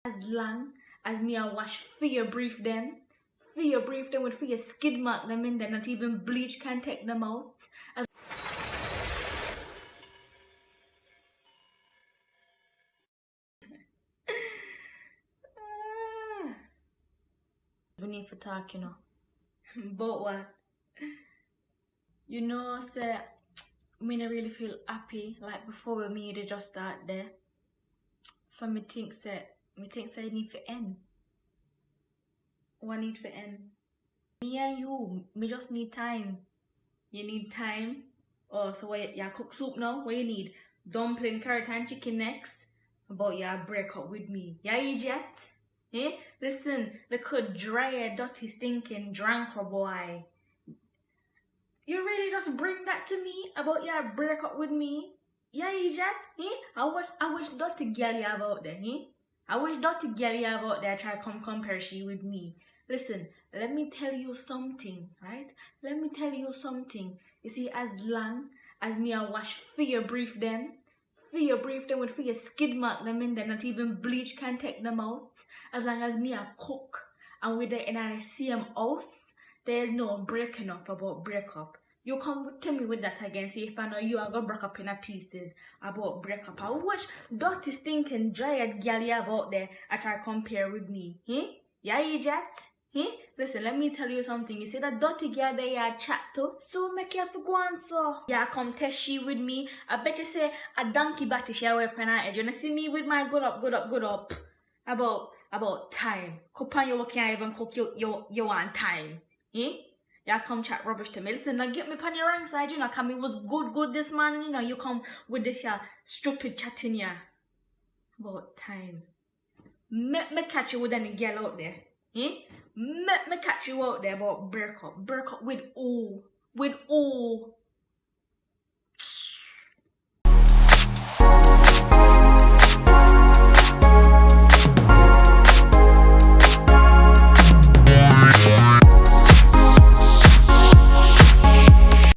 As long as me I wash fear brief them with fear skid mark them in there, not even bleach can take them out. As we need to talk, you know. But what? You know, say me not really feel happy like before we me they just start there. So me think say it need to end. What need to end? Me and you, me just need time. You need time? Oh, so what you cook soup now? What you need? Dumpling, carrot and chicken next? About you break up with me. You idiot? Eh? Listen, little dry, dirty, stinking, drunk boy. You really just bring that to me about you break up with me? Yeah, idiot? Eh? I wish dirty girl you have out there, eh? I wish dirty girl you have out there try come compare she with me. Listen, let me tell you something, right? Let me tell you something. You see, as long as me I wash fear brief them with fear skid mark them in there, not even bleach can take them out. As long as me I cook and we there in the same house, there's no breaking up about breakup. You come tell me with that again, see if I know you are gonna break up in a pieces about breakup. I wish dirty stinking dry girl you have out there I try compare with me. Eh? Yeah, idiot? Eh? Listen, let me tell you something. You see that dirty girl that you chat to? So make you have to go on so. Yeah, come test she with me. I bet you say a donkey batty she wear pen her head. You wanna see me with my good up. About time. Cook on you can't even cook you want time. Eh? Yeah, come chat rubbish to me. Listen, now get me on your wrong side, you know, cause me was good this morning, you know, you come with this stupid chatting yeah. About time. Me catch you with any girl out there. Eh? Me catch you out there about break up. Break up with who? With who?